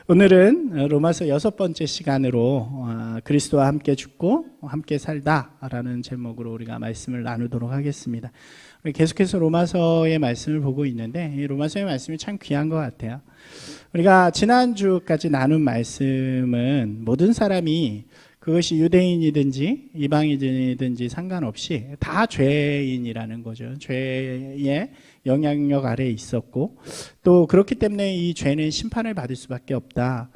오늘은 로마서 6번째 시간으로 그리스도와 함께 죽고 함께 살다라는 제목으로 우리가 말씀을 나누도록 하겠습니다. 우리 계속해서 로마서의 말씀을 보고 있는데 이 로마서의 말씀이 참 귀한 것 같아요. 우리가 지난주까지 나눈 말씀은 모든 사람이 그것이 유대인이든지 이방인이든지 상관없이 다 죄인이라는 거죠. 죄의 영향력 아래에 있었고 또 그렇기 때문에 이 죄는 심판을 받을 수밖에 없다.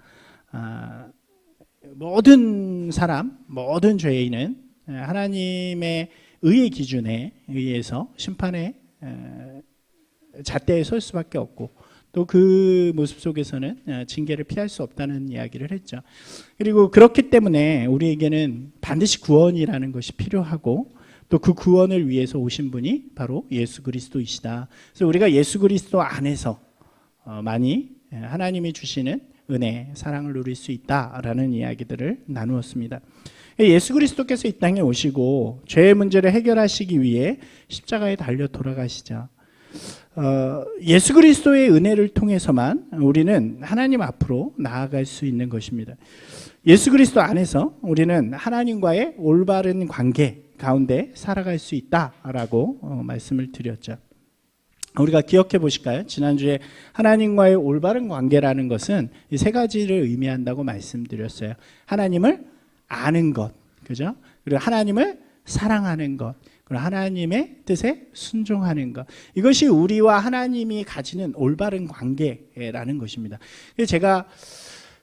모든 사람, 모든 죄인은 하나님의 의의 기준에 의해서 심판의 잣대에 설 수밖에 없고 또 그 모습 속에서는 징계를 피할 수 없다는 이야기를 했죠. 그리고 그렇기 때문에 우리에게는 반드시 구원이라는 것이 필요하고 또 그 구원을 위해서 오신 분이 바로 예수 그리스도이시다. 그래서 우리가 예수 그리스도 안에서 많이 하나님이 주시는 은혜, 사랑을 누릴 수 있다라는 이야기들을 나누었습니다. 예수 그리스도께서 이 땅에 오시고 죄의 문제를 해결하시기 위해 십자가에 달려 돌아가시죠. 예수 그리스도의 은혜를 통해서만 우리는 하나님 앞으로 나아갈 수 있는 것입니다. 예수 그리스도 안에서 우리는 하나님과의 올바른 관계 가운데 살아갈 수 있다라고 말씀을 드렸죠. 우리가 기억해 보실까요? 지난주에 하나님과의 올바른 관계라는 것은 이 세 가지를 의미한다고 말씀드렸어요. 하나님을 아는 것, 그죠? 그리고 하나님을 사랑하는 것, 그리고 하나님의 뜻에 순종하는 것. 이것이 우리와 하나님이 가지는 올바른 관계라는 것입니다. 그래서 제가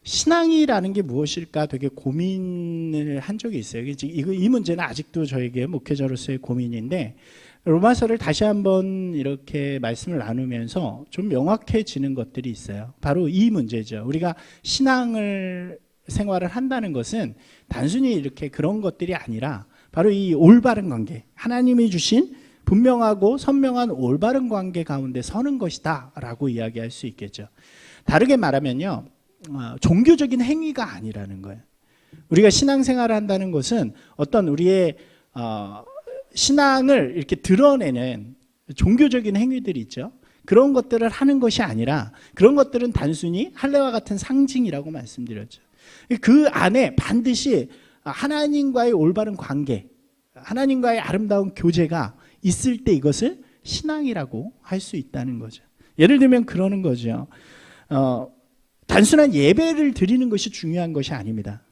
신앙이라는 게 무엇일까 되게 고민을 한 적이 있어요. 이 문제는 아직도 저에게 목회자로서의 고민인데 로마서를 다시 한번 이렇게 말씀을 나누면서 좀 명확해지는 것들이 있어요. 바로 이 문제죠. 우리가 신앙을 생활을 한다는 것은 단순히 이렇게 그런 것들이 아니라 바로 이 올바른 관계, 하나님이 주신 분명하고 선명한 올바른 관계 가운데 서는 것이다 라고 이야기할 수 있겠죠. 다르게 말하면요, 종교적인 행위가 아니라는 거예요. 우리가 신앙생활을 한다는 것은 어떤 우리의 신앙을 이렇게 드러내는 종교적인 행위들이 있죠. 그런 것들을 하는 것이 아니라 그런 것들은 단순히 할례와 같은 상징이라고 말씀드렸죠. 그 안에 반드시 하나님과의 올바른 관계, 하나님과의 아름다운 교제가 있을 때 이것을 신앙이라고 할 수 있다는 거죠. 예를 들면 그러는 거죠. 단순한 예배를 드리는 것이 중요한 것이 아닙니다.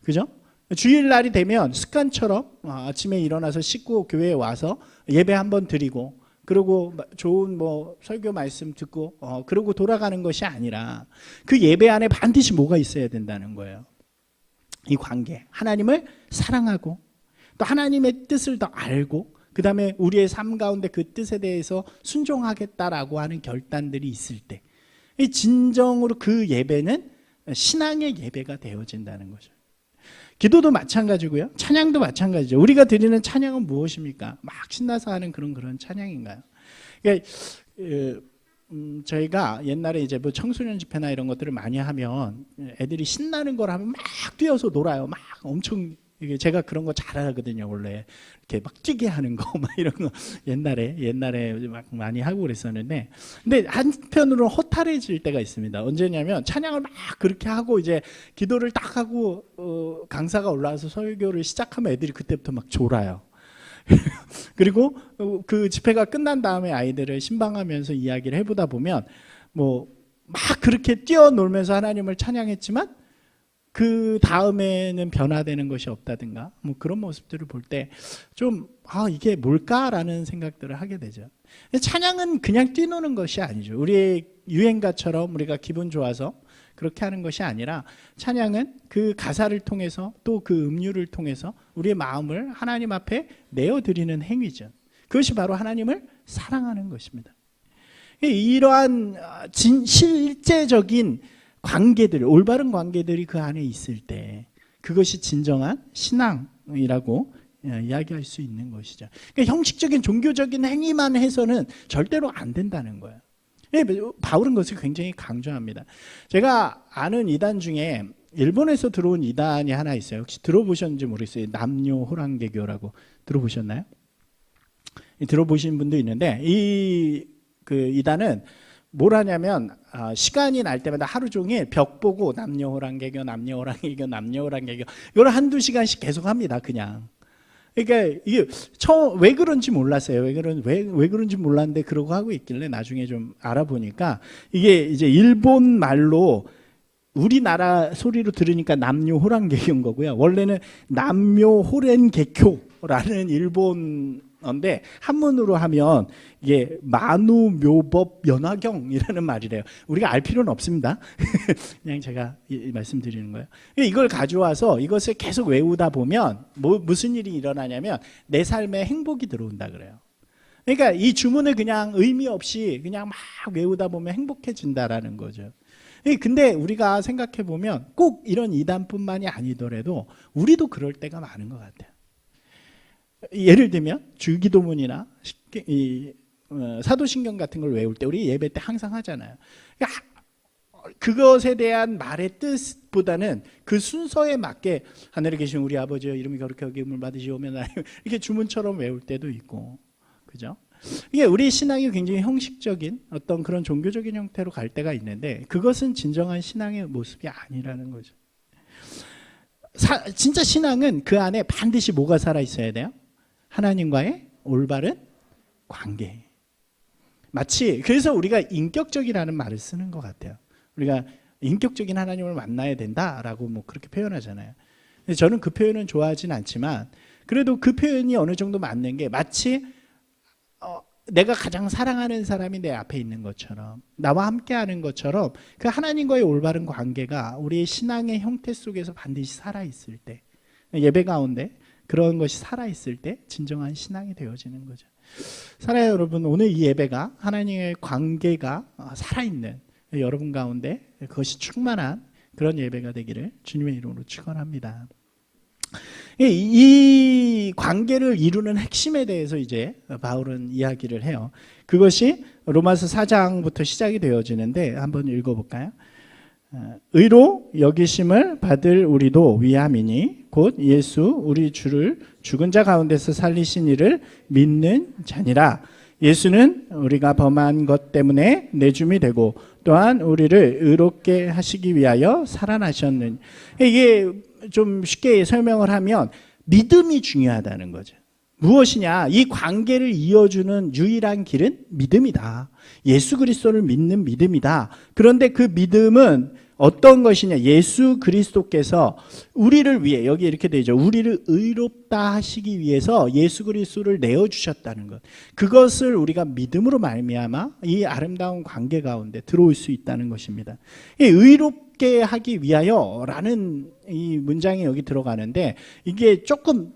그죠? 주일날이 되면 습관처럼 아침에 일어나서 씻고 교회에 와서 예배 한번 드리고 그리고 좋은 설교 말씀 듣고 그러고 돌아가는 것이 아니라 그 예배 안에 반드시 뭐가 있어야 된다는 거예요. 이 관계, 하나님을 사랑하고 또 하나님의 뜻을 더 알고 그 다음에 우리의 삶 가운데 그 뜻에 대해서 순종하겠다라고 하는 결단들이 있을 때 진정으로 그 예배는 신앙의 예배가 되어진다는 거죠. 기도도 마찬가지고요. 찬양도 마찬가지죠. 우리가 드리는 찬양은 무엇입니까? 막 신나서 하는 그런 찬양인가요? 그러니까 저희가 옛날에 이제 청소년 집회나 이런 것들을 많이 하면 애들이 신나는 걸 하면 막 뛰어서 놀아요. 막 엄청 제가 그런 거 잘하거든요. 원래 이렇게 막 뛰게 하는 거 막 이런 거 옛날에 막 많이 하고 그랬었는데, 근데 한편으로는 허탈해질 때가 있습니다. 언제냐면 찬양을 막 그렇게 하고 이제 기도를 딱 하고 강사가 올라와서 설교를 시작하면 애들이 그때부터 막 졸아요. 그리고 그 집회가 끝난 다음에 아이들을 신방하면서 이야기를 해보다 보면 막 그렇게 뛰어놀면서 하나님을 찬양했지만 그 다음에는 변화되는 것이 없다든가 그런 모습들을 볼 때 좀 이게 뭘까라는 생각들을 하게 되죠. 찬양은 그냥 뛰노는 것이 아니죠. 우리의 유행가처럼 우리가 기분 좋아서 그렇게 하는 것이 아니라 찬양은 그 가사를 통해서 또 그 음률을 통해서 우리의 마음을 하나님 앞에 내어드리는 행위죠. 그것이 바로 하나님을 사랑하는 것입니다. 이러한 실제적인 관계들, 올바른 관계들이 그 안에 있을 때 그것이 진정한 신앙이라고 이야기할 수 있는 것이죠. 그러니까 형식적인 종교적인 행위만 해서는 절대로 안 된다는 거예요. 바울은 그것을 굉장히 강조합니다. 제가 아는 이단 중에 일본에서 들어온 이단이 하나 있어요. 혹시 들어보셨는지 모르겠어요. 남녀호랑개교라고 들어보셨나요? 들어보신 분도 있는데 그 이단은 뭘 하냐면 시간이 날 때마다 하루 종일 벽 보고 남녀호랑개교 남녀호랑개교 남녀호랑개교 이걸 한두 시간씩 계속 합니다. 그냥. 그러니까 이게 처음 왜 그런지 몰랐어요. 왜 그런지 몰랐는데 그러고 하고 있길래 나중에 좀 알아보니까 이게 이제 일본 말로 우리나라 소리로 들으니까 남묘호랑개교인 거고요. 원래는 남묘호렌개교라는 일본어인데 한문으로 하면 이게 만우묘법 연화경이라는 말이래요. 우리가 알 필요는 없습니다. 그냥 제가 말씀드리는 거예요. 이걸 가져와서 이것을 계속 외우다 보면 무슨 일이 일어나냐면 내 삶에 행복이 들어온다 그래요. 그러니까 이 주문을 그냥 의미 없이 그냥 막 외우다 보면 행복해진다라는 거죠. 근데 우리가 생각해 보면 꼭 이런 이단뿐만이 아니더라도 우리도 그럴 때가 많은 것 같아요. 예를 들면 주기도문이나 사도신경 같은 걸 외울 때 우리 예배 때 항상 하잖아요. 그러니까 그것에 대한 말의 뜻보다는 그 순서에 맞게 하늘에 계신 우리 아버지여 이름이 거룩히 여김을 받으시오며 이렇게 주문처럼 외울 때도 있고, 그죠? 이게 우리 신앙이 굉장히 형식적인 어떤 그런 종교적인 형태로 갈 때가 있는데 그것은 진정한 신앙의 모습이 아니라는 거죠. 진짜 신앙은 그 안에 반드시 뭐가 살아 있어야 돼요? 하나님과의 올바른 관계. 마치 그래서 우리가 인격적이라는 말을 쓰는 것 같아요. 우리가 인격적인 하나님을 만나야 된다라고 뭐 그렇게 표현하잖아요. 근데 저는 그 표현은 좋아하진 않지만 그래도 그 표현이 어느 정도 맞는 게 마치 내가 가장 사랑하는 사람이 내 앞에 있는 것처럼 나와 함께하는 것처럼 그 하나님과의 올바른 관계가 우리의 신앙의 형태 속에서 반드시 살아있을 때 예배 가운데 그런 것이 살아있을 때 진정한 신앙이 되어지는 거죠. 사랑해요 여러분, 오늘 이 예배가 하나님의 관계가 살아있는 여러분 가운데 그것이 충만한 그런 예배가 되기를 주님의 이름으로 축원합니다. 이 관계를 이루는 핵심에 대해서 이제 바울은 이야기를 해요. 그것이 로마서 4장부터 시작이 되어지는데 한번 읽어볼까요? 의로 여기심을 받을 우리도 위함이니 곧 예수 우리 주를 죽은 자 가운데서 살리신 이를 믿는 자니라. 예수는 우리가 범한 것 때문에 내줌이 되고 또한 우리를 의롭게 하시기 위하여 살아나셨느니. 이게 좀 쉽게 설명을 하면 믿음이 중요하다는 거죠. 무엇이냐? 이 관계를 이어주는 유일한 길은 믿음이다. 예수 그리스도를 믿는 믿음이다. 그런데 그 믿음은 어떤 것이냐? 예수 그리스도께서 우리를 위해, 여기 이렇게 되죠. 우리를 의롭다 하시기 위해서 예수 그리스도를 내어주셨다는 것. 그것을 우리가 믿음으로 말미암아 이 아름다운 관계 가운데 들어올 수 있다는 것입니다. 이 의롭게 하기 위하여라는 이 문장이 여기 들어가는데 이게 조금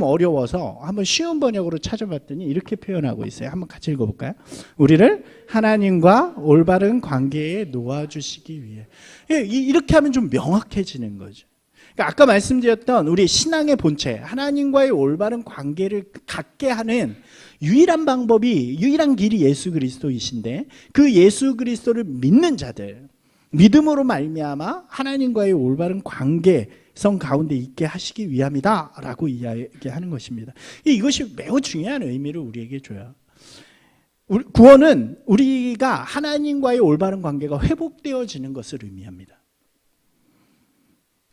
어려워서 한번 쉬운 번역으로 찾아봤더니 이렇게 표현하고 있어요. 한번 같이 읽어볼까요? 우리를 하나님과 올바른 관계에 놓아주시기 위해. 이렇게 하면 좀 명확해지는 거죠. 그러니까 아까 말씀드렸던 우리 신앙의 본체, 하나님과의 올바른 관계를 갖게 하는 유일한 방법이, 유일한 길이 예수 그리스도이신데 그 예수 그리스도를 믿는 자들, 믿음으로 말미암아 하나님과의 올바른 관계성 가운데 있게 하시기 위함이다라고 이야기하는 것입니다. 이것이 매우 중요한 의미를 우리에게 줘요. 구원은 우리가 하나님과의 올바른 관계가 회복되어지는 것을 의미합니다.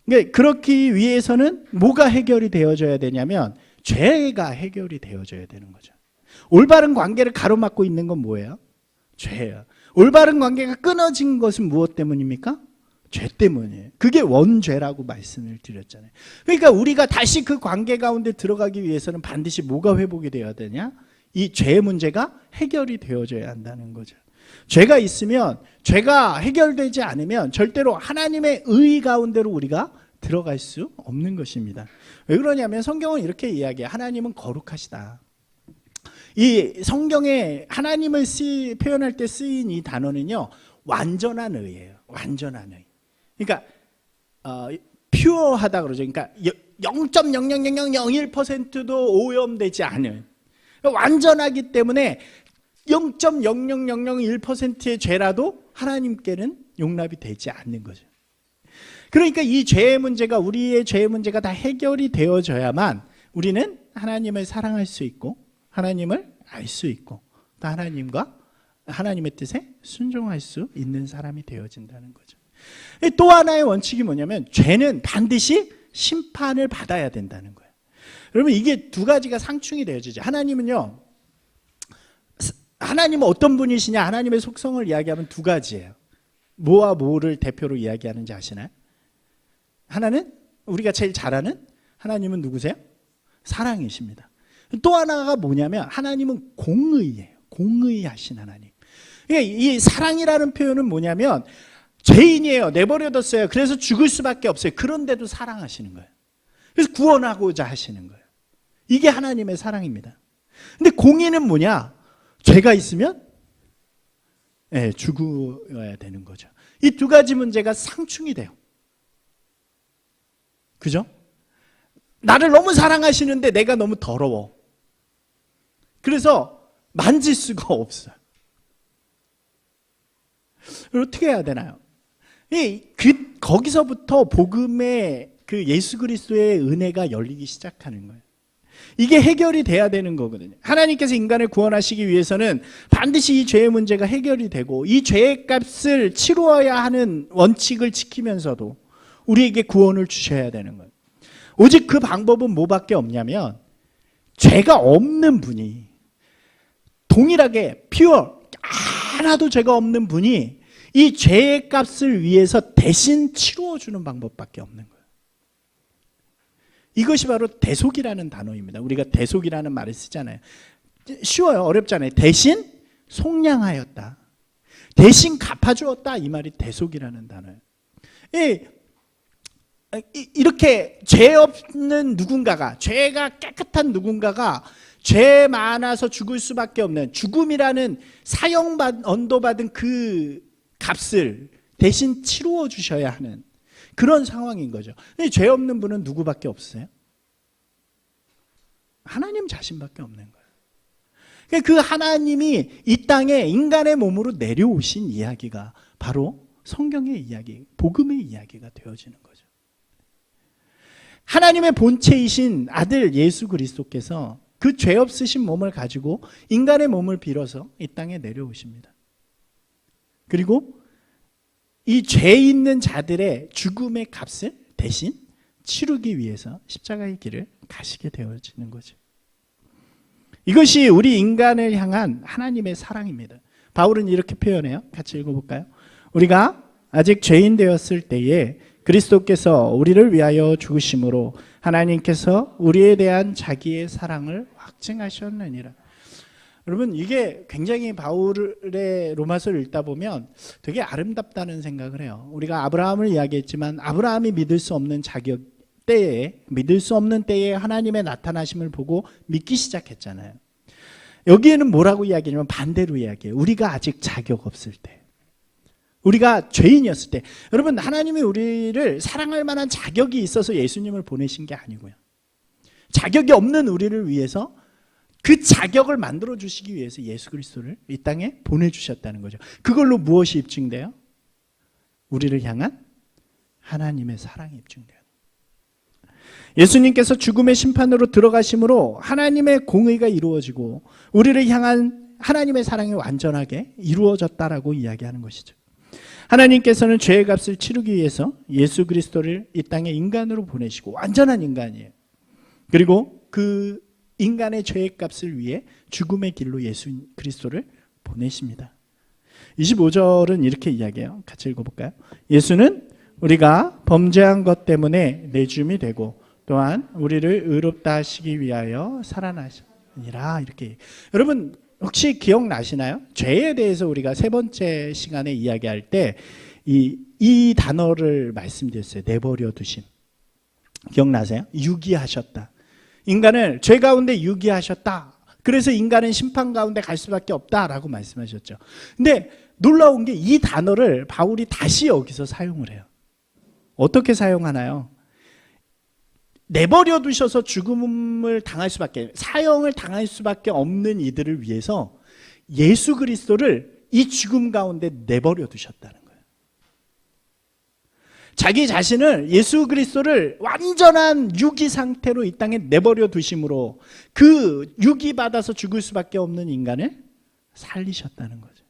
그러니까 그렇기 위해서는 뭐가 해결이 되어져야 되냐면 죄가 해결이 되어져야 되는 거죠. 올바른 관계를 가로막고 있는 건 뭐예요? 죄예요. 올바른 관계가 끊어진 것은 무엇 때문입니까? 죄 때문이에요. 그게 원죄라고 말씀을 드렸잖아요. 그러니까 우리가 다시 그 관계 가운데 들어가기 위해서는 반드시 뭐가 회복이 되어야 되냐? 이 죄의 문제가 해결이 되어져야 한다는 거죠. 죄가 있으면, 죄가 해결되지 않으면 절대로 하나님의 의 가운데로 우리가 들어갈 수 없는 것입니다. 왜 그러냐면 성경은 이렇게 이야기해요. 하나님은 거룩하시다. 이 성경에 하나님을 표현할 때 쓰인 이 단어는요, 완전한 의예요. 완전한 의. 그러니까 퓨어하다 그러죠. 그러니까 0.00001%도 오염되지 않은, 완전하기 때문에 0.00001%의 죄라도 하나님께는 용납이 되지 않는 거죠. 그러니까 이 죄의 문제가, 우리의 죄의 문제가 다 해결이 되어져야만 우리는 하나님을 사랑할 수 있고 하나님을 알 수 있고 또 하나님과 하나님의 뜻에 순종할 수 있는 사람이 되어진다는 거죠. 또 하나의 원칙이 뭐냐면 죄는 반드시 심판을 받아야 된다는 거예요. 여러분 이게 두 가지가 상충이 되어지죠. 하나님은 어떤 분이시냐, 하나님의 속성을 이야기하면 두 가지예요. 뭐와 뭐를 대표로 이야기하는지 아시나요? 하나는 우리가 제일 잘 아는 하나님은 누구세요? 사랑이십니다. 또 하나가 뭐냐면 하나님은 공의예요. 공의하신 하나님. 그러니까 이 사랑이라는 표현은 뭐냐면 죄인이에요. 내버려뒀어요. 그래서 죽을 수밖에 없어요. 그런데도 사랑하시는 거예요. 그래서 구원하고자 하시는 거예요. 이게 하나님의 사랑입니다. 근데 공의는 뭐냐? 죄가 있으면 죽어야 되는 거죠. 이 두 가지 문제가 상충이 돼요. 그죠? 나를 너무 사랑하시는데 내가 너무 더러워. 그래서 만질 수가 없어요. 어떻게 해야 되나요? 거기서부터 복음의 그 예수 그리스도의 은혜가 열리기 시작하는 거예요. 이게 해결이 돼야 되는 거거든요. 하나님께서 인간을 구원하시기 위해서는 반드시 이 죄의 문제가 해결이 되고 이 죄의 값을 치루어야 하는 원칙을 지키면서도 우리에게 구원을 주셔야 되는 거예요. 오직 그 방법은 뭐밖에 없냐면 죄가 없는 분이 동일하게 퓨어 하나도 죄가 없는 분이 이 죄의 값을 위해서 대신 치루어 주는 방법밖에 없는 거예요. 이것이 바로 대속이라는 단어입니다. 우리가 대속이라는 말을 쓰잖아요. 쉬워요. 어렵잖아요. 대신 속량하였다. 대신 갚아주었다. 이 말이 대속이라는 단어예요. 이렇게 죄 없는 누군가가, 죄가 깨끗한 누군가가 죄 많아서 죽을 수밖에 없는 죽음이라는 언도받은 그 값을 대신 치루어 주셔야 하는 그런 상황인 거죠. 근데 죄 없는 분은 누구밖에 없어요? 하나님 자신밖에 없는 거예요. 그 하나님이 이 땅에 인간의 몸으로 내려오신 이야기가 바로 성경의 이야기, 복음의 이야기가 되어지는 거죠. 하나님의 본체이신 아들 예수 그리스도께서 그 죄 없으신 몸을 가지고 인간의 몸을 빌어서 이 땅에 내려오십니다. 그리고 이 죄 있는 자들의 죽음의 값을 대신 치르기 위해서 십자가의 길을 가시게 되어지는 거죠. 이것이 우리 인간을 향한 하나님의 사랑입니다. 바울은 이렇게 표현해요. 같이 읽어볼까요? 우리가 아직 죄인 되었을 때에 그리스도께서 우리를 위하여 죽으심으로 하나님께서 우리에 대한 자기의 사랑을 확증하셨느니라. 여러분 이게 굉장히 바울의 로마서를 읽다 보면 되게 아름답다는 생각을 해요. 우리가 아브라함을 이야기했지만 아브라함이 믿을 수 없는 믿을 수 없는 때에 하나님의 나타나심을 보고 믿기 시작했잖아요. 여기에는 뭐라고 이야기하냐면 반대로 이야기해요. 우리가 아직 자격 없을 때, 우리가 죄인이었을 때. 여러분 하나님이 우리를 사랑할 만한 자격이 있어서 예수님을 보내신 게 아니고요. 자격이 없는 우리를 위해서 그 자격을 만들어 주시기 위해서 예수 그리스도를 이 땅에 보내주셨다는 거죠. 그걸로 무엇이 입증돼요? 우리를 향한 하나님의 사랑이 입증돼요. 예수님께서 죽음의 심판으로 들어가심으로 하나님의 공의가 이루어지고 우리를 향한 하나님의 사랑이 완전하게 이루어졌다라고 이야기하는 것이죠. 하나님께서는 죄의 값을 치르기 위해서 예수 그리스도를 이 땅에 인간으로 보내시고 완전한 인간이에요. 그리고 그 인간의 죄의 값을 위해 죽음의 길로 예수 그리스도를 보내십니다. 25절은 이렇게 이야기해요. 같이 읽어볼까요? 예수는 우리가 범죄한 것 때문에 내줌이 되고 또한 우리를 의롭다 하시기 위하여 살아나시니라. 이렇게. 여러분 혹시 기억나시나요? 죄에 대해서 우리가 세 번째 시간에 이야기할 때 이 단어를 말씀드렸어요. 내버려 두심. 기억나세요? 유기하셨다. 인간을 죄 가운데 유기하셨다. 그래서 인간은 심판 가운데 갈 수밖에 없다라고 말씀하셨죠. 근데 놀라운 게 이 단어를 바울이 다시 여기서 사용을 해요. 어떻게 사용하나요? 내버려 두셔서 죽음을 당할 수밖에, 사형을 당할 수밖에 없는 이들을 위해서 예수 그리스도를 이 죽음 가운데 내버려 두셨다는 거예요. 자기 자신을, 예수 그리스도를 완전한 유기 상태로 이 땅에 내버려 두심으로 그 유기 받아서 죽을 수밖에 없는 인간을 살리셨다는 거죠.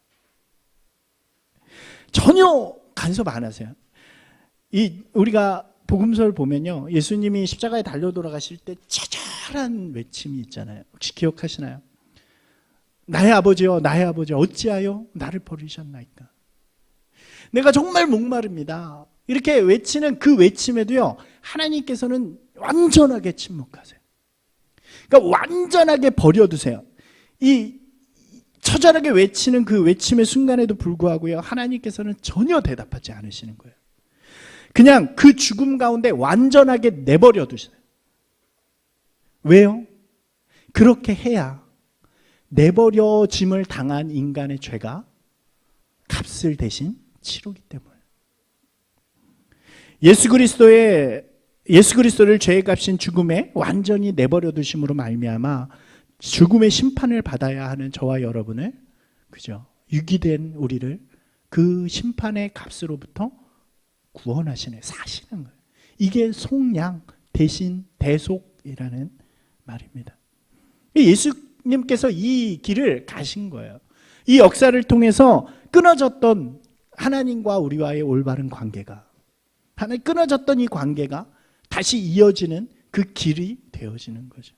전혀 간섭 안 하세요. 우리가 복음서를 보면요, 예수님이 십자가에 달려 돌아가실 때 처절한 외침이 있잖아요. 혹시 기억하시나요? 나의 아버지여, 나의 아버지, 어찌하여 나를 버리셨나이까? 내가 정말 목마릅니다. 이렇게 외치는 그 외침에도요, 하나님께서는 완전하게 침묵하세요. 그러니까 완전하게 버려두세요. 이 처절하게 외치는 그 외침의 순간에도 불구하고요, 하나님께서는 전혀 대답하지 않으시는 거예요. 그냥 그 죽음 가운데 완전하게 내버려 두시네요. 왜요? 그렇게 해야 내버려짐을 당한 인간의 죄가 값을 대신 치르기 때문에. 예수 그리스도를 죄의 값인 죽음에 완전히 내버려 두심으로 말미암아 죽음의 심판을 받아야 하는 저와 여러분을, 그죠? 유기된 우리를 그 심판의 값으로부터 구원하시네, 사시는 거예요. 이게 속량 대신 대속이라는 말입니다. 예수님께서 이 길을 가신 거예요. 이 역사를 통해서 끊어졌던 하나님과 우리와의 올바른 관계가, 끊어졌던 이 관계가 다시 이어지는 그 길이 되어지는 거죠.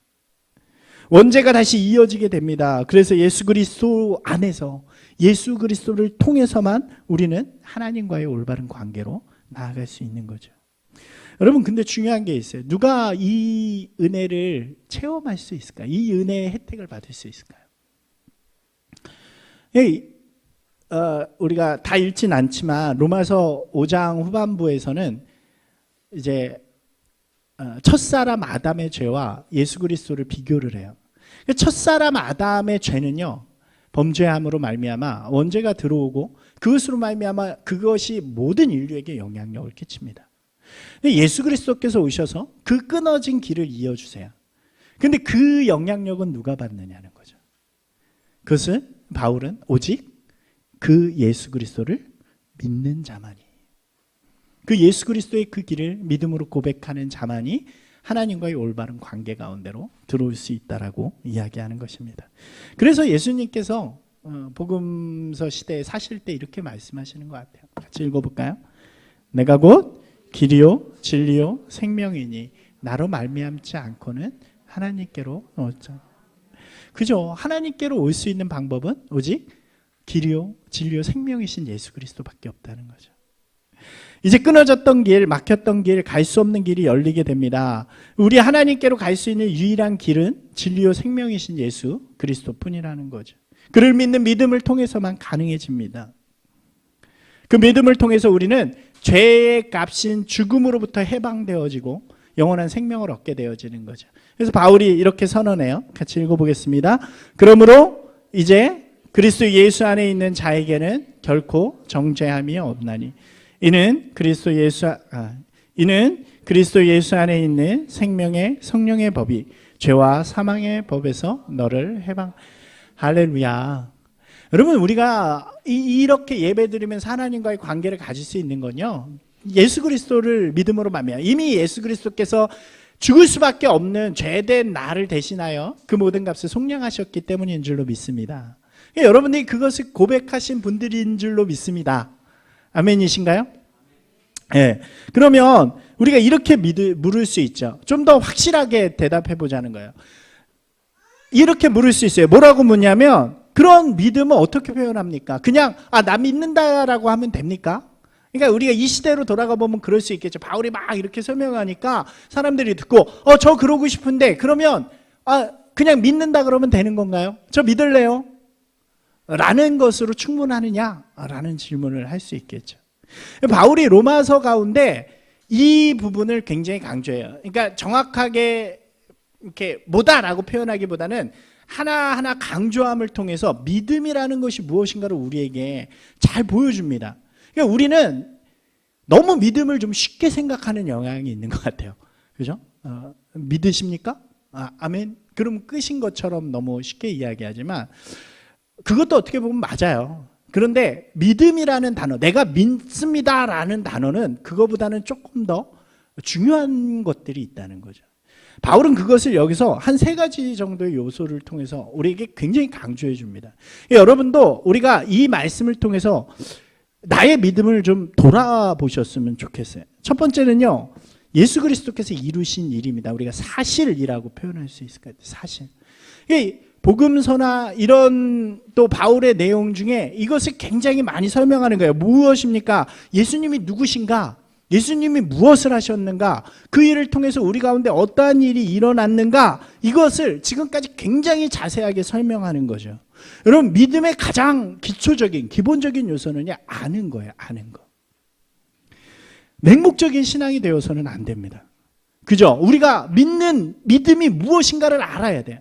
원죄가 다시 이어지게 됩니다. 그래서 예수 그리스도 안에서, 예수 그리스도를 통해서만 우리는 하나님과의 올바른 관계로 나아갈 수 있는 거죠. 여러분, 근데 중요한 게 있어요. 누가 이 은혜를 체험할 수 있을까요? 이 은혜의 혜택을 받을 수 있을까요? 우리가 다 읽진 않지만 로마서 5장 후반부에서는 이제 첫사람 아담의 죄와 예수 그리스도를 비교를 해요. 첫사람 아담의 죄는요, 범죄함으로 말미암아 원죄가 들어오고 그것으로 말미암아 그것이 모든 인류에게 영향력을 끼칩니다. 예수 그리스도께서 오셔서 그 끊어진 길을 이어주세요. 근데 그 영향력은 누가 받느냐는 거죠. 그것은 바울은 오직 그 예수 그리스도를 믿는 자만이, 그 예수 그리스도의 그 길을 믿음으로 고백하는 자만이 하나님과의 올바른 관계 가운데로 들어올 수 있다라고 이야기하는 것입니다. 그래서 예수님께서 복음서 시대에 사실 때 이렇게 말씀하시는 것 같아요. 같이 읽어볼까요? 내가 곧 길이요 진리요 생명이니 나로 말미암지 않고는 하나님께로 오자. 그죠? 하나님께로 올 수 있는 방법은 오직 길이요 진리요 생명이신 예수 그리스도밖에 없다는 거죠. 이제 끊어졌던 길, 막혔던 길, 갈 수 없는 길이 열리게 됩니다. 우리 하나님께로 갈 수 있는 유일한 길은 진리요 생명이신 예수 그리스도뿐이라는 거죠. 그를 믿는 믿음을 통해서만 가능해집니다. 그 믿음을 통해서 우리는 죄의 값인 죽음으로부터 해방되어지고 영원한 생명을 얻게 되어지는 거죠. 그래서 바울이 이렇게 선언해요. 같이 읽어보겠습니다. 그러므로 이제 그리스도 예수 안에 있는 자에게는 결코 정죄함이 없나니 이는 그리스도 예수 안에 있는 생명의 성령의 법이 죄와 사망의 법에서 너를 해방. 할렐루야. 여러분, 우리가 이렇게 예배드리면서 하나님과의 관계를 가질 수 있는 건요, 예수 그리스도를 믿음으로 말미암아 이미 예수 그리스도께서 죽을 수밖에 없는 죄된 나를 대신하여 그 모든 값을 속량하셨기 때문인 줄로 믿습니다. 여러분들이 그것을 고백하신 분들인 줄로 믿습니다. 아멘이신가요? 네. 그러면 우리가 이렇게 물을 수 있죠. 좀 더 확실하게 대답해 보자는 거예요. 이렇게 물을 수 있어요. 뭐라고 묻냐면, 그런 믿음은 어떻게 표현합니까? 그냥 나 믿는다라고 하면 됩니까? 그러니까 우리가 이 시대로 돌아가 보면 그럴 수 있겠죠. 바울이 막 이렇게 설명하니까 사람들이 듣고 저 그러고 싶은데, 그러면 그냥 믿는다 그러면 되는 건가요? 저 믿을래요? 라는 것으로 충분하느냐? 라는 질문을 할 수 있겠죠. 바울이 로마서 가운데 이 부분을 굉장히 강조해요. 그러니까 정확하게 이렇게 뭐다라고 표현하기보다는 하나하나 강조함을 통해서 믿음이라는 것이 무엇인가를 우리에게 잘 보여줍니다. 그러니까 우리는 너무 믿음을 좀 쉽게 생각하는 영향이 있는 것 같아요. 그죠? 믿으십니까? 아멘. 그럼 끝인 것처럼 너무 쉽게 이야기하지만 그것도 어떻게 보면 맞아요. 그런데 믿음이라는 단어, 내가 믿습니다라는 단어는 그거보다는 조금 더 중요한 것들이 있다는 거죠. 바울은 그것을 여기서 한 3가지 정도의 요소를 통해서 우리에게 굉장히 강조해 줍니다. 여러분도 우리가 이 말씀을 통해서 나의 믿음을 좀 돌아보셨으면 좋겠어요. 첫 번째는요, 예수 그리스도께서 이루신 일입니다. 우리가 사실이라고 표현할 수 있을 것 같아요. 사실. 복음서나 이런 또 바울의 내용 중에 이것을 굉장히 많이 설명하는 거예요. 무엇입니까? 예수님이 누구신가? 예수님이 무엇을 하셨는가? 그 일을 통해서 우리 가운데 어떠한 일이 일어났는가? 이것을 지금까지 굉장히 자세하게 설명하는 거죠. 여러분, 믿음의 가장 기초적인 기본적인 요소는요, 아는 거예요. 아는 거. 맹목적인 신앙이 되어서는 안 됩니다. 그죠? 우리가 믿는 믿음이 무엇인가를 알아야 돼요.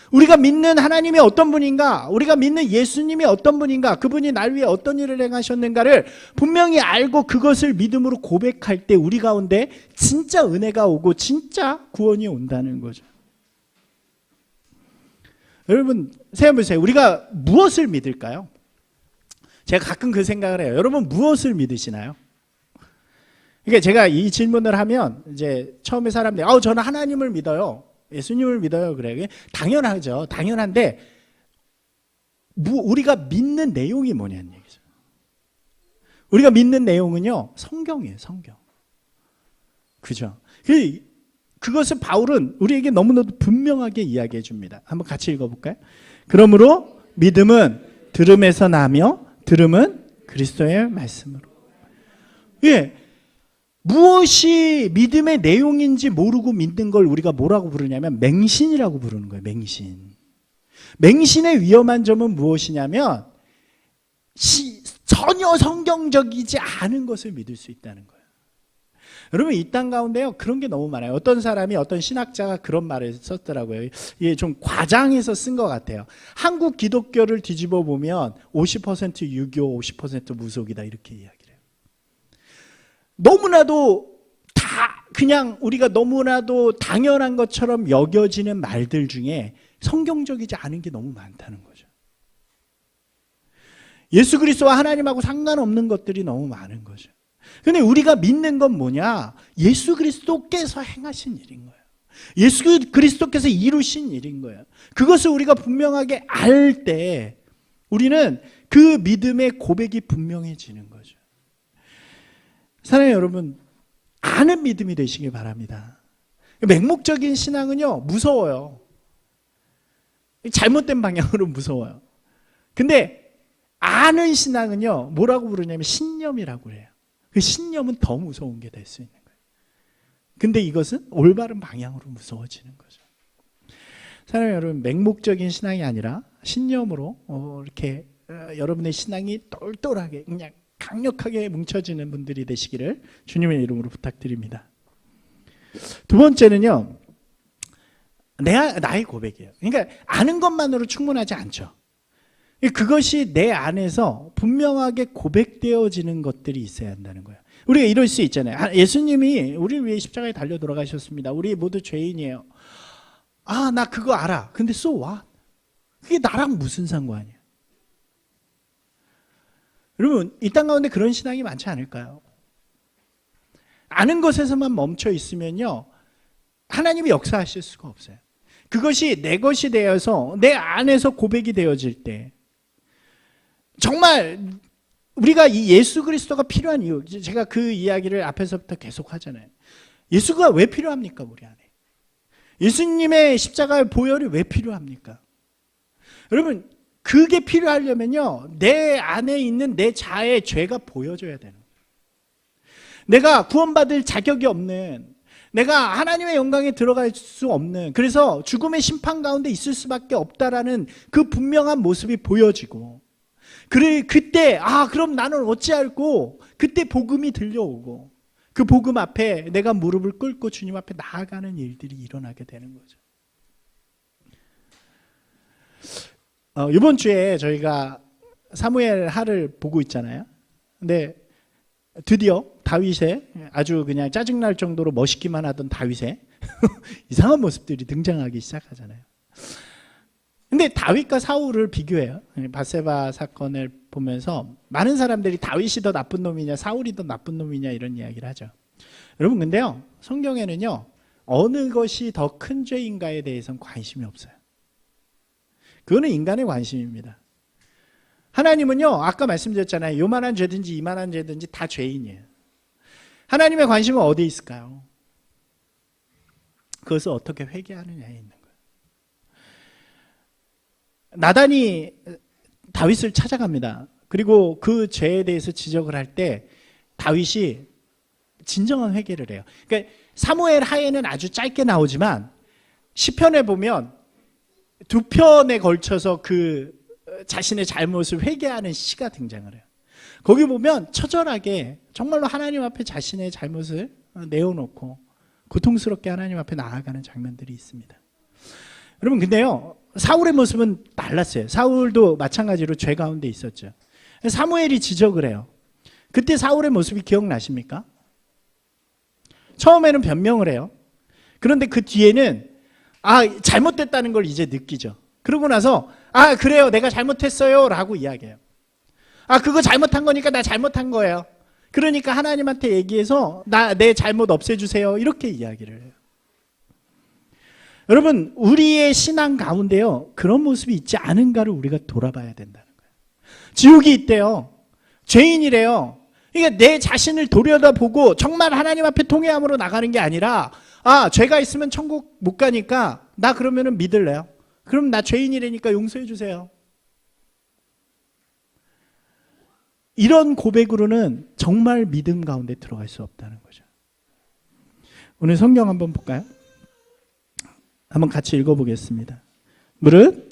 우리가 믿는 하나님이 어떤 분인가, 우리가 믿는 예수님이 어떤 분인가, 그분이 날 위해 어떤 일을 행하셨는가를 분명히 알고 그것을 믿음으로 고백할 때 우리 가운데 진짜 은혜가 오고 진짜 구원이 온다는 거죠. 여러분 생각해보세요. 우리가 무엇을 믿을까요? 제가 가끔 그 생각을 해요. 여러분 무엇을 믿으시나요? 그러니까 제가 이 질문을 하면 이제 처음에 사람들이 저는 하나님을 믿어요. 예수님을 믿어요. 그래. 당연하죠. 당연한데 우리가 믿는 내용이 뭐냐는 얘기죠. 우리가 믿는 내용은요, 성경이에요. 성경. 그죠? 그것을 바울은 우리에게 너무나도 분명하게 이야기해 줍니다. 한번 같이 읽어볼까요? 그러므로 믿음은 들음에서 나며 들음은 그리스도의 말씀으로. 예. 무엇이 믿음의 내용인지 모르고 믿는 걸 우리가 뭐라고 부르냐면 맹신이라고 부르는 거예요. 맹신. 맹신의 위험한 점은 무엇이냐면 전혀 성경적이지 않은 것을 믿을 수 있다는 거예요. 여러분 이 땅 가운데요, 그런 게 너무 많아요. 어떤 사람이, 어떤 신학자가 그런 말을 썼더라고요. 이게 좀 과장해서 쓴 것 같아요. 한국 기독교를 뒤집어 보면 50% 유교, 50% 무속이다, 이렇게 이야기해요. 너무나도 그냥 우리가 너무나도 당연한 것처럼 여겨지는 말들 중에 성경적이지 않은 게 너무 많다는 거죠. 예수 그리스도와 하나님하고 상관없는 것들이 너무 많은 거죠. 그런데 우리가 믿는 건 뭐냐? 예수 그리스도께서 행하신 일인 거예요. 예수 그리스도께서 이루신 일인 거예요. 그것을 우리가 분명하게 알 때 우리는 그 믿음의 고백이 분명해지는 거죠. 사랑하는 여러분, 아는 믿음이 되시길 바랍니다. 맹목적인 신앙은요, 무서워요. 잘못된 방향으로 무서워요. 근데 아는 신앙은요, 뭐라고 부르냐면 신념이라고 해요. 그 신념은 더 무서운 게 될 수 있는 거예요. 근데 이것은 올바른 방향으로 무서워지는 거죠. 사랑하는 여러분, 맹목적인 신앙이 아니라 신념으로 이렇게 여러분의 신앙이 똘똘하게 그냥 강력하게 뭉쳐지는 분들이 되시기를 주님의 이름으로 부탁드립니다. 두 번째는요, 나의 고백이에요. 그러니까 아는 것만으로 충분하지 않죠. 그것이 내 안에서 분명하게 고백되어지는 것들이 있어야 한다는 거예요. 우리가 이럴 수 있잖아요. 예수님이 우리를 위해 십자가에 달려 돌아가셨습니다. 우리 모두 죄인이에요. 나 그거 알아. 근데 so what? 그게 나랑 무슨 상관이야? 여러분 이 땅 가운데 그런 신앙이 많지 않을까요? 아는 것에서만 멈춰 있으면요, 하나님이 역사하실 수가 없어요. 그것이 내 것이 되어서 내 안에서 고백이 되어질 때, 정말 우리가 이 예수 그리스도가 필요한 이유, 제가 그 이야기를 앞에서부터 계속 하잖아요. 예수가 왜 필요합니까? 우리 안에 예수님의 십자가의 보혈이 왜 필요합니까? 여러분 그게 필요하려면요, 내 안에 있는 내 자아의 죄가 보여져야 되는 거예요. 내가 구원받을 자격이 없는, 내가 하나님의 영광에 들어갈 수 없는, 그래서 죽음의 심판 가운데 있을 수밖에 없다라는 그 분명한 모습이 보여지고, 그때 그럼 나는 어찌할꼬, 그때 복음이 들려오고 그 복음 앞에 내가 무릎을 꿇고 주님 앞에 나아가는 일들이 일어나게 되는 거죠. 이번 주에 저희가 사무엘 하를 보고 있잖아요. 근데 드디어 다윗의 아주 그냥 짜증날 정도로 멋있기만 하던 다윗의 이상한 모습들이 등장하기 시작하잖아요. 근데 다윗과 사울을 비교해요. 밧세바 사건을 보면서 많은 사람들이 다윗이 더 나쁜 놈이냐 사울이 더 나쁜 놈이냐 이런 이야기를 하죠. 여러분 근데요, 성경에는요, 어느 것이 더 큰 죄인가에 대해서는 관심이 없어요. 그거는 인간의 관심입니다. 하나님은요, 아까 말씀드렸잖아요. 요만한 죄든지 이만한 죄든지 다 죄인이에요. 하나님의 관심은 어디에 있을까요? 그것을 어떻게 회개하느냐에 있는 거예요. 나단이 다윗을 찾아갑니다. 그리고 그 죄에 대해서 지적을 할 때 다윗이 진정한 회개를 해요. 그러니까 사무엘 하에는 아주 짧게 나오지만 시편에 보면 두 편에 걸쳐서 그 자신의 잘못을 회개하는 시가 등장을 해요. 거기 보면 처절하게 정말로 하나님 앞에 자신의 잘못을 내어놓고 고통스럽게 하나님 앞에 나아가는 장면들이 있습니다. 여러분, 근데요, 사울의 모습은 달랐어요. 사울도 마찬가지로 죄 가운데 있었죠. 사무엘이 지적을 해요. 그때 사울의 모습이 기억나십니까? 처음에는 변명을 해요. 그런데 그 뒤에는 잘못됐다는 걸 이제 느끼죠. 그러고 나서 그래요, 내가 잘못했어요 라고 이야기해요. 그거 잘못한 거니까 나 잘못한 거예요. 그러니까 하나님한테 얘기해서 내 잘못 없애주세요, 이렇게 이야기를 해요. 여러분, 우리의 신앙 가운데요, 그런 모습이 있지 않은가를 우리가 돌아봐야 된다는 거예요. 지옥이 있대요. 죄인이래요. 그러니까 내 자신을 돌려다보고 정말 하나님 앞에 통회함으로 나가는 게 아니라 죄가 있으면 천국 못 가니까 나 그러면은 믿을래요. 그럼 나 죄인이라니까 용서해 주세요. 이런 고백으로는 정말 믿음 가운데 들어갈 수 없다는 거죠. 오늘 성경 한번 볼까요? 한번 같이 읽어보겠습니다. 무릇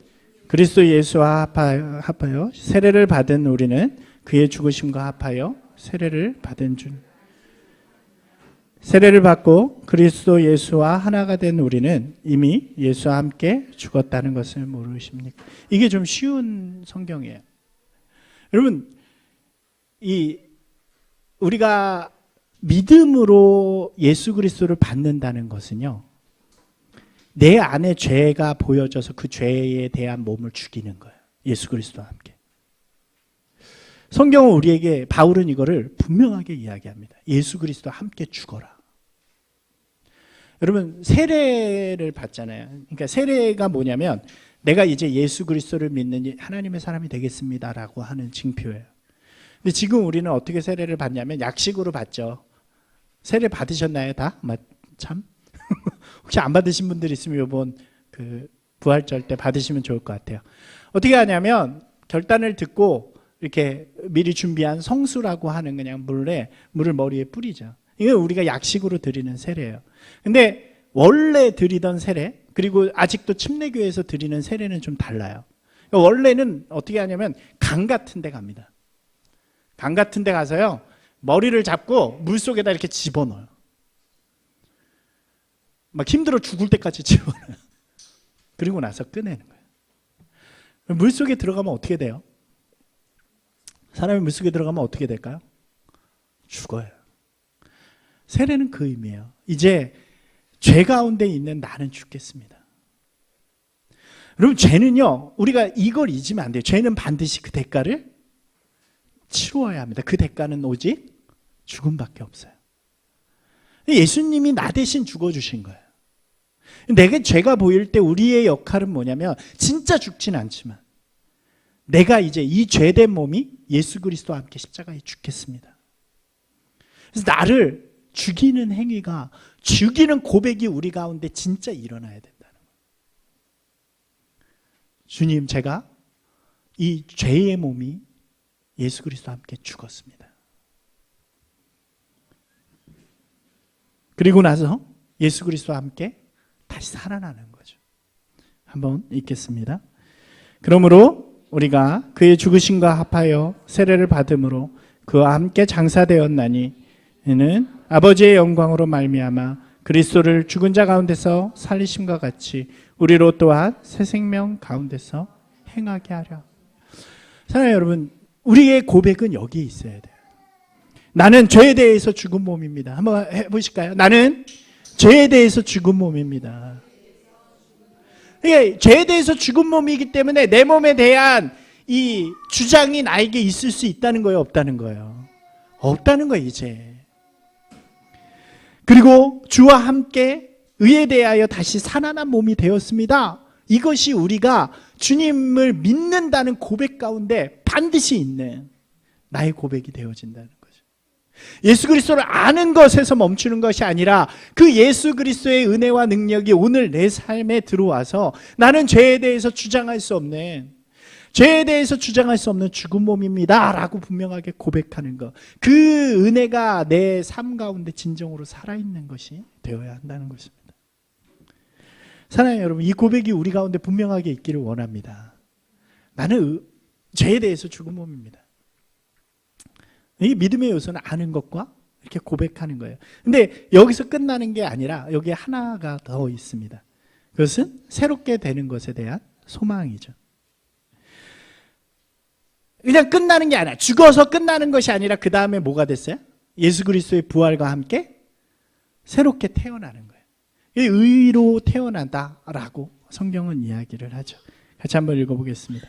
그리스도 예수와 합하여 세례를 받은 우리는 그의 죽으심과 합하여 세례를 받은 줄. 세례를 받고 그리스도 예수와 하나가 된 우리는 이미 예수와 함께 죽었다는 것을 모르십니까? 이게 좀 쉬운 성경이에요. 여러분, 우리가 믿음으로 예수 그리스도를 받는다는 것은요, 내 안에 죄가 보여져서 그 죄에 대한 몸을 죽이는 거예요. 예수 그리스도와 함께. 성경은 우리에게, 바울은 이거를 분명하게 이야기합니다. 예수 그리스도와 함께 죽어라. 여러분, 세례를 받잖아요. 그러니까 세례가 뭐냐면 내가 이제 예수 그리스도를 믿는 하나님의 사람이 되겠습니다라고 하는 징표예요. 근데 지금 우리는 어떻게 세례를 받냐면 약식으로 받죠. 세례 받으셨나요, 다? 참. 혹시 안 받으신 분들 있으면 이번 그 부활절 때 받으시면 좋을 것 같아요. 어떻게 하냐면 결단을 듣고 이렇게 미리 준비한 성수라고 하는 그냥 물을 머리에 뿌리죠. 이건 우리가 약식으로 드리는 세례예요. 근데 원래 드리던 세례, 그리고 아직도 침례교회에서 드리는 세례는 좀 달라요. 원래는 어떻게 하냐면 강 같은 데 갑니다. 강 같은 데 가서요, 머리를 잡고 물속에다 이렇게 집어넣어요. 막 힘들어 죽을 때까지 집어넣어요. 그리고 나서 꺼내는 거예요. 물속에 들어가면 어떻게 돼요? 사람이 물속에 들어가면 어떻게 될까요? 죽어요. 세례는 그 의미예요. 이제 죄 가운데 있는 나는 죽겠습니다. 여러분, 죄는요, 우리가 이걸 잊으면 안 돼요. 죄는 반드시 그 대가를 치루어야 합니다. 그 대가는 오직 죽음밖에 없어요. 예수님이 나 대신 죽어주신 거예요. 내게 죄가 보일 때 우리의 역할은 뭐냐면 진짜 죽진 않지만 내가 이제 이 죄된 몸이 예수 그리스도와 함께 십자가에 죽겠습니다. 그래서 나를 죽이는 행위가, 죽이는 고백이 우리 가운데 진짜 일어나야 된다는 거예요. 주님, 제가 이 죄의 몸이 예수 그리스도와 함께 죽었습니다. 그리고 나서 예수 그리스도와 함께 다시 살아나는 거죠. 한번 읽겠습니다. 그러므로 우리가 그의 죽으심과 합하여 세례를 받음으로 그와 함께 장사되었나니 이는 아버지의 영광으로 말미암아 그리스도를 죽은 자 가운데서 살리심과 같이 우리로 또한 새 생명 가운데서 행하게 하려. 사랑하는 여러분, 우리의 고백은 여기에 있어야 돼요. 나는 죄에 대해서 죽은 몸입니다. 한번 해보실까요? 나는 죄에 대해서 죽은 몸입니다. 죄에 대해서 죽은 몸이기 때문에 내 몸에 대한 이 주장이 나에게 있을 수 있다는 거예요, 없다는 거예요? 없다는 거예요, 이제. 그리고 주와 함께 의에 대하여 다시 살아난 몸이 되었습니다. 이것이 우리가 주님을 믿는다는 고백 가운데 반드시 있는 나의 고백이 되어진다는 거죠. 예수 그리스도를 아는 것에서 멈추는 것이 아니라 그 예수 그리스도의 은혜와 능력이 오늘 내 삶에 들어와서 나는 죄에 대해서 주장할 수 없는 죽은 몸입니다 라고 분명하게 고백하는 것, 그 은혜가 내 삶 가운데 진정으로 살아있는 것이 되어야 한다는 것입니다. 사랑하는 여러분, 이 고백이 우리 가운데 분명하게 있기를 원합니다. 나는 죄에 대해서 죽은 몸입니다. 이 믿음의 요소는 아는 것과 이렇게 고백하는 거예요. 근데 여기서 끝나는 게 아니라 여기에 하나가 더 있습니다. 그것은 새롭게 되는 것에 대한 소망이죠. 그냥 끝나는 게 아니라, 죽어서 끝나는 것이 아니라 그 다음에 뭐가 됐어요? 예수 그리스도의 부활과 함께 새롭게 태어나는 거예요. 의로 태어난다라고 성경은 이야기를 하죠. 같이 한번 읽어보겠습니다.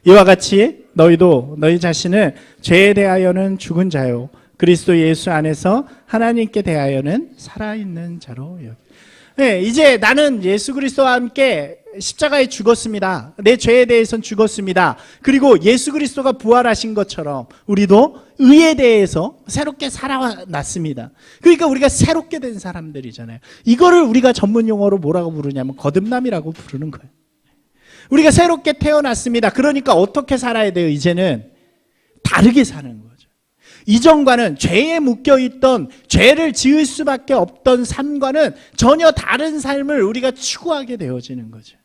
이와 같이 너희도 너희 자신을 죄에 대하여는 죽은 자요 그리스도 예수 안에서 하나님께 대하여는 살아있는 자로 여기. 네, 이제 나는 예수 그리스도와 함께 십자가에 죽었습니다. 내 죄에 대해서는 죽었습니다. 그리고 예수 그리스도가 부활하신 것처럼 우리도 의에 대해서 새롭게 살아났습니다. 그러니까 우리가 새롭게 된 사람들이잖아요. 이거를 우리가 전문 용어로 뭐라고 부르냐면 거듭남이라고 부르는 거예요. 우리가 새롭게 태어났습니다. 그러니까 어떻게 살아야 돼요? 이제는 다르게 사는 거죠. 이전과는 죄에 묶여있던, 죄를 지을 수밖에 없던 삶과는 전혀 다른 삶을 우리가 추구하게 되어지는 거죠.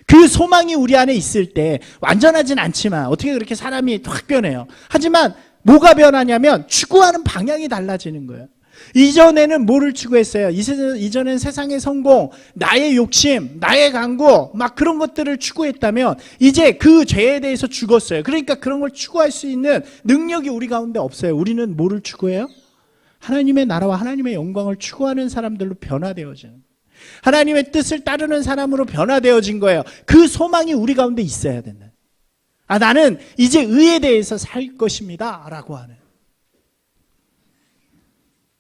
그 소망이 우리 안에 있을 때 완전하진 않지만 어떻게 그렇게 사람이 확 변해요. 하지만 뭐가 변하냐면 추구하는 방향이 달라지는 거예요. 이전에는 뭐를 추구했어요? 이전에는 세상의 성공, 나의 욕심, 나의 강구 막 그런 것들을 추구했다면 이제 그 죄에 대해서 죽었어요. 그러니까 그런 걸 추구할 수 있는 능력이 우리 가운데 없어요. 우리는 뭐를 추구해요? 하나님의 나라와 하나님의 영광을 추구하는 사람들로 변화되어지는 거예요. 하나님의 뜻을 따르는 사람으로 변화되어진 거예요. 그 소망이 우리 가운데 있어야 된다. 나는 이제 의에 대해서 살 것입니다 라고 하는.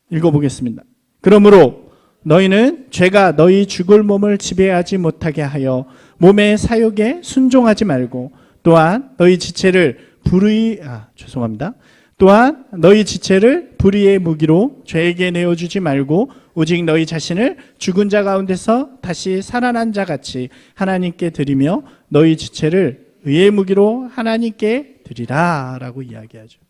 읽어보겠습니다. 그러므로 너희는 죄가 너희 죽을 몸을 지배하지 못하게 하여 몸의 사욕에 순종하지 말고 또한 너희 지체를 불의의 무기로 죄에게 내어주지 말고 오직 너희 자신을 죽은 자 가운데서 다시 살아난 자 같이 하나님께 드리며 너희 지체를 의의 무기로 하나님께 드리라 라고 이야기하죠.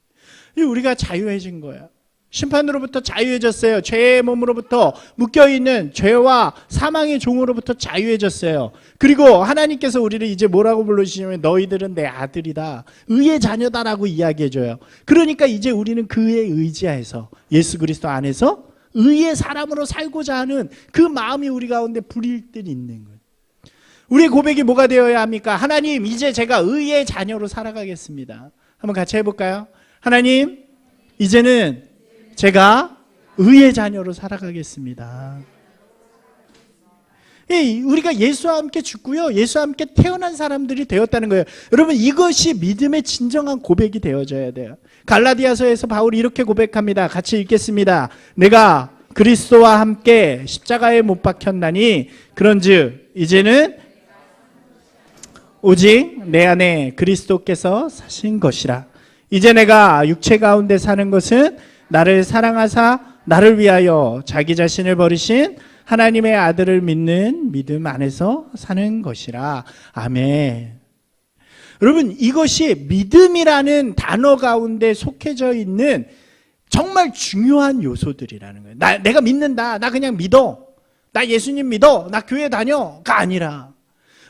우리가 자유해진 거예요. 심판으로부터 자유해졌어요. 죄의 몸으로부터 묶여있는 죄와 사망의 종으로부터 자유해졌어요. 그리고 하나님께서 우리를 이제 뭐라고 불러주시냐면 너희들은 내 아들이다, 의의 자녀다라고 이야기해줘요. 그러니까 이제 우리는 그에 의지해서 예수 그리스도 안에서 의의 사람으로 살고자 하는 그 마음이 우리 가운데 불일듯 있는 거예요. 우리의 고백이 뭐가 되어야 합니까? 하나님, 이제 제가 의의 자녀로 살아가겠습니다. 한번 같이 해볼까요? 하나님, 이제는 제가 의의 자녀로 살아가겠습니다. 우리가 예수와 함께 죽고요, 예수와 함께 태어난 사람들이 되었다는 거예요. 여러분, 이것이 믿음의 진정한 고백이 되어져야 돼요. 갈라디아서에서 바울이 이렇게 고백합니다. 같이 읽겠습니다. 내가 그리스도와 함께 십자가에 못 박혔나니 그런즉 이제는 오직 내 안에 그리스도께서 사신 것이라. 이제 내가 육체 가운데 사는 것은 나를 사랑하사 나를 위하여 자기 자신을 버리신 하나님의 아들을 믿는 믿음 안에서 사는 것이라. 아멘. 여러분, 이것이 믿음이라는 단어 가운데 속해져 있는 정말 중요한 요소들이라는 거예요. 내가 믿는다, 나 그냥 믿어, 나 예수님 믿어, 나 교회 다녀가 아니라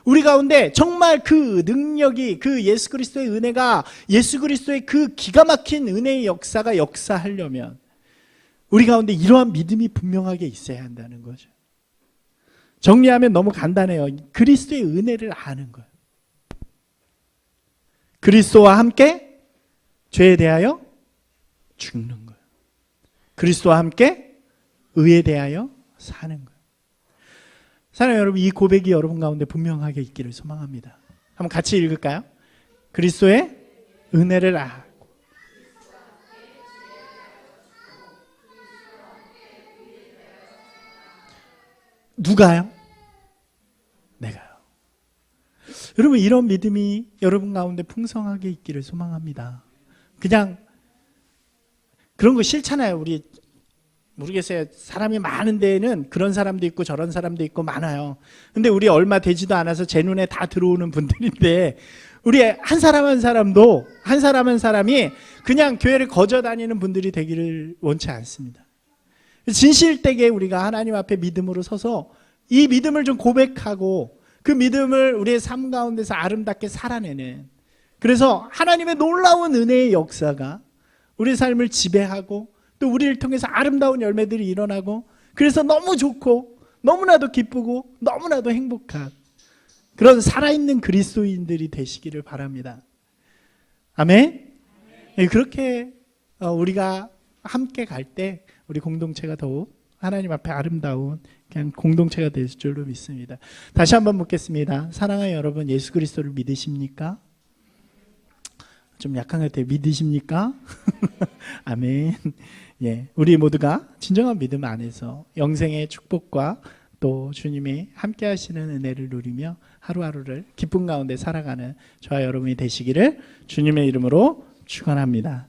우리 가운데 정말 그 능력이, 그 예수 그리스도의 은혜가, 예수 그리스도의 그 기가 막힌 은혜의 역사가 역사하려면 우리 가운데 이러한 믿음이 분명하게 있어야 한다는 거죠. 정리하면 너무 간단해요. 그리스도의 은혜를 아는 거예요. 그리스도와 함께 죄에 대하여 죽는 거예요. 그리스도와 함께 의에 대하여 사는 거예요. 사랑하는 여러분, 이 고백이 여러분 가운데 분명하게 있기를 소망합니다. 한번 같이 읽을까요? 그리스도의 은혜를 알고 누가요? 내가요. 여러분 이런 믿음이 여러분 가운데 풍성하게 있기를 소망합니다. 그냥 그런 거 싫잖아요. 우리 모르겠어요. 사람이 많은 데에는 그런 사람도 있고 저런 사람도 있고 많아요. 근데 우리 얼마 되지도 않아서 제 눈에 다 들어오는 분들인데 우리 한 사람 한 사람도 한 사람 한 사람이 그냥 교회를 거저 다니는 분들이 되기를 원치 않습니다. 진실되게 우리가 하나님 앞에 믿음으로 서서 이 믿음을 좀 고백하고 그 믿음을 우리의 삶 가운데서 아름답게 살아내는, 그래서 하나님의 놀라운 은혜의 역사가 우리 삶을 지배하고 또 우리를 통해서 아름다운 열매들이 일어나고, 그래서 너무 좋고 너무나도 기쁘고 너무나도 행복한 그런 살아있는 그리스도인들이 되시기를 바랍니다. 아멘. 그렇게 우리가 함께 갈 때 우리 공동체가 더욱 하나님 앞에 아름다운 그냥 공동체가 될 줄로 믿습니다. 다시 한번 묻겠습니다. 사랑하는 여러분, 예수 그리스도를 믿으십니까? 좀 약한 것 같아요. 믿으십니까? 아멘. 예, 우리 모두가 진정한 믿음 안에서 영생의 축복과 또 주님이 함께 하시는 은혜를 누리며 하루하루를 기쁨 가운데 살아가는 저와 여러분이 되시기를 주님의 이름으로 축원합니다.